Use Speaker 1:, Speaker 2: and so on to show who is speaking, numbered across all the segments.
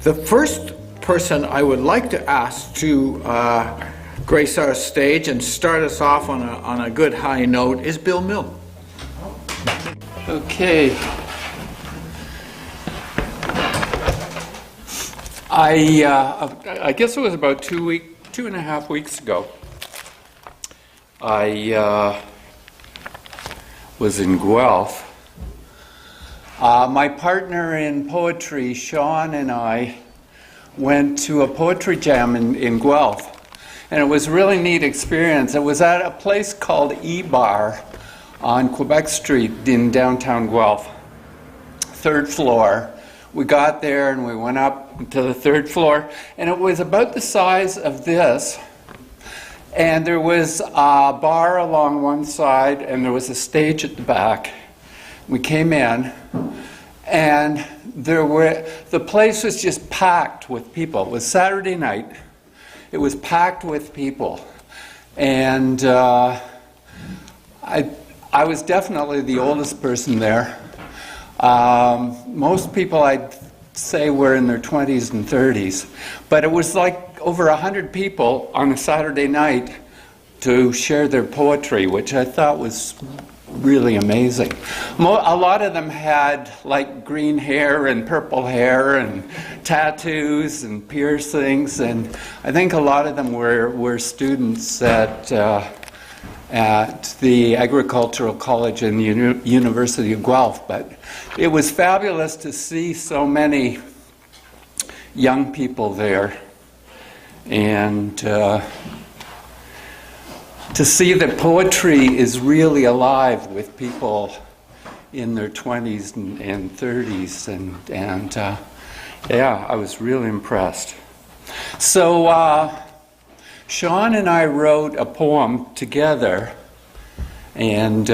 Speaker 1: The first person I would like to ask to grace our stage and start us off on a good high note is Bill Mill.
Speaker 2: Okay. I guess it was about 2.5 weeks ago. I was in Guelph. My partner in poetry, Sean, and I went to a poetry jam in Guelph. And it was a really neat experience. It was at a place called E-Bar on Quebec Street in downtown Guelph, 3rd floor. We got there and we went up to the 3rd floor, and it was about the size of this. And there was a bar along one side, and there was a stage at the back. We came in, and the place was just packed with people. It was Saturday night. It was packed with people. And I was definitely the oldest person there. Most people I'd say were in their 20s and 30s. But it was like over 100 people on a Saturday night to share their poetry, which I thought was really amazing. A lot of them had like green hair and purple hair and tattoos and piercings, and I think a lot of them were students at the Agricultural College and University of Guelph. But it was fabulous to see so many young people there, and to see that poetry is really alive with people in their 20s and 30s, and yeah, I was really impressed. So Sean and I wrote a poem together, and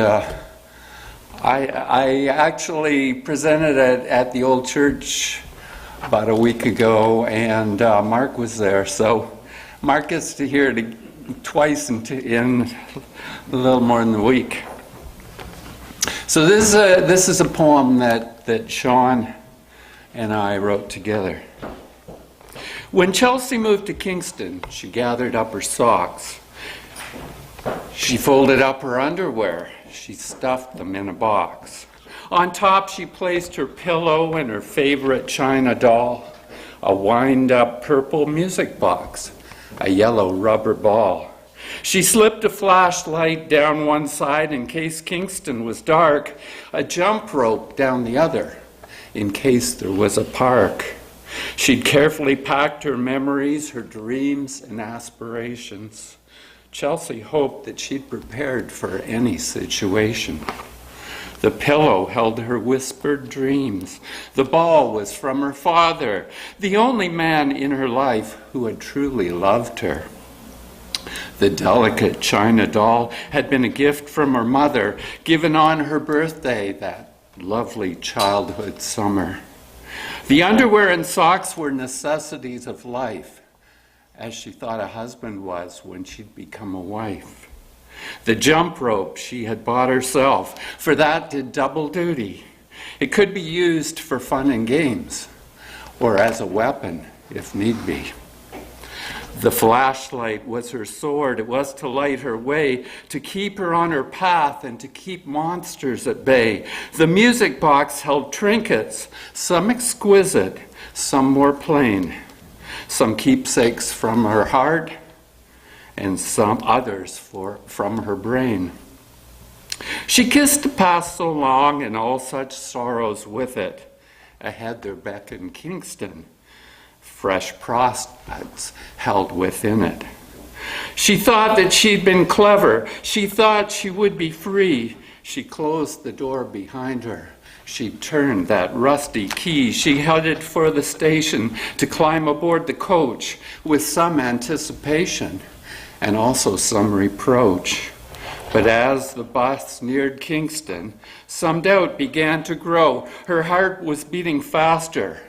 Speaker 2: I actually presented it at the old church about a week ago, and Mark was there, so Mark gets to hear it twice in a little more than a week. So this is a poem that Sean and I wrote together. When Chelsea moved to Kingston, she gathered up her socks. She folded up her underwear. She stuffed them in a box. On top, she placed her pillow and her favorite china doll, a wind-up purple music box, a yellow rubber ball. She slipped a flashlight down one side in case Kingston was dark, a jump rope down the other in case there was a park. She'd carefully packed her memories, her dreams and aspirations. Chelsea hoped that she'd prepared for any situation. The pillow held her whispered dreams. The ball was from her father, the only man in her life who had truly loved her. The delicate china doll had been a gift from her mother, given on her birthday that lovely childhood summer. The underwear and socks were necessities of life, as she thought a husband was when she'd become a wife. The jump rope she had bought herself, for that did double duty. It could be used for fun and games, or as a weapon if need be. The flashlight was her sword. It was to light her way, to keep her on her path and to keep monsters at bay. The music box held trinkets, some exquisite, some more plain, some keepsakes from her heart, and some others from her brain. She kissed the past so long and all such sorrows with it. Ahead there beckoned Kingston, fresh prospects held within it. She thought that she'd been clever. She thought she would be free. She closed the door behind her. She turned that rusty key. She headed for the station to climb aboard the coach with some anticipation and also some reproach. But as the bus neared Kingston, some doubt began to grow. Her heart was beating faster.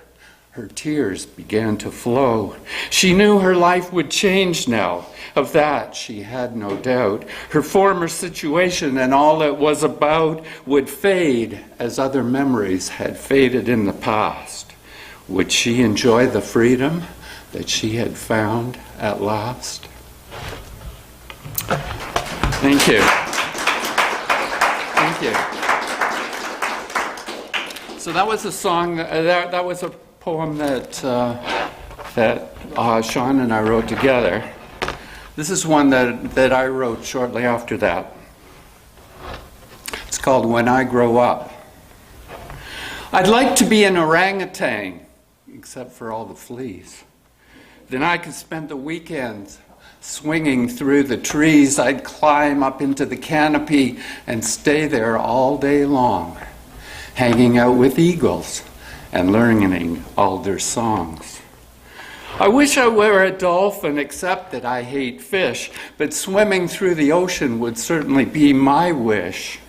Speaker 2: Her tears began to flow. She knew her life would change now. Of that she had no doubt. Her former situation and all it was about would fade as other memories had faded in the past. Would she enjoy the freedom that she had found at last? Thank you. Thank you. So that was a song, that was a poem that Sean and I wrote together. This is one that I wrote shortly after that. It's called When I Grow Up. I'd like to be an orangutan, except for all the fleas. Then I could spend the weekends swinging through the trees. I'd climb up into the canopy and stay there all day long, hanging out with eagles and learning all their songs. I wish I were a dolphin, except that I hate fish, but swimming through the ocean would certainly be my wish,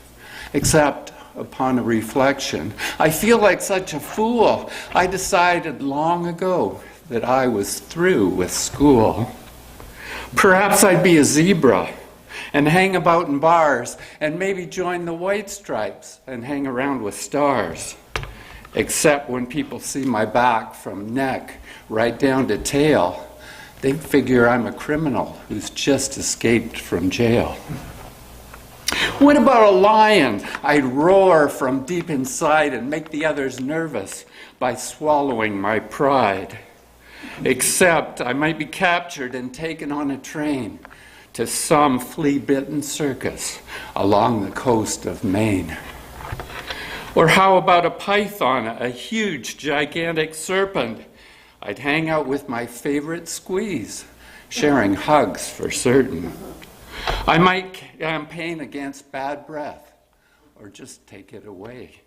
Speaker 2: except upon a reflection, I feel like such a fool. I decided long ago that I was through with school. Perhaps I'd be a zebra and hang about in bars and maybe join the white stripes and hang around with stars. Except when people see my back from neck right down to tail, they figure I'm a criminal who's just escaped from jail. What about a lion? I'd roar from deep inside and make the others nervous by swallowing my pride. Except I might be captured and taken on a train to some flea-bitten circus along the coast of Maine. Or how about a python, a huge, gigantic serpent? I'd hang out with my favorite squeeze, sharing hugs for certain. I might campaign against bad breath, or just take it away.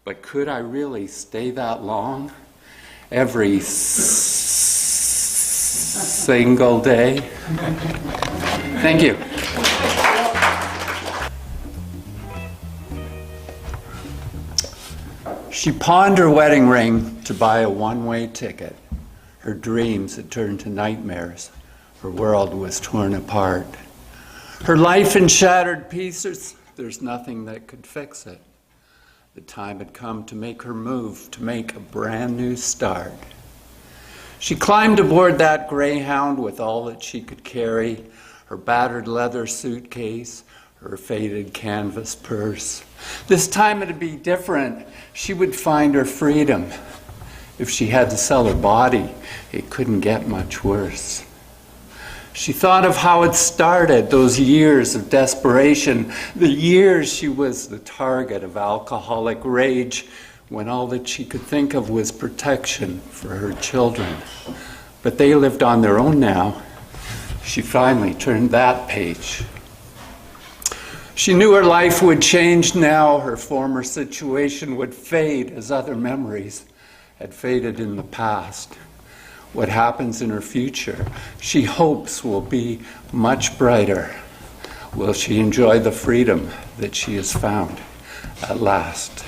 Speaker 2: But could I really stay that long? Every single day? Thank you. She pawned her wedding ring to buy a one-way ticket. Her dreams had turned to nightmares. Her world was torn apart. Her life in shattered pieces, there's nothing that could fix it. The time had come to make her move, to make a brand new start. She climbed aboard that Greyhound with all that she could carry, her battered leather suitcase, her faded canvas purse. This time it'd be different. She would find her freedom. If she had to sell her body, it couldn't get much worse. She thought of how it started, those years of desperation, the years she was the target of alcoholic rage, when all that she could think of was protection for her children. But they lived on their own now. She finally turned that page. She knew her life would change now. Her former situation would fade as other memories had faded in the past. What happens in her future, she hopes, will be much brighter. Will she enjoy the freedom that she has found at last?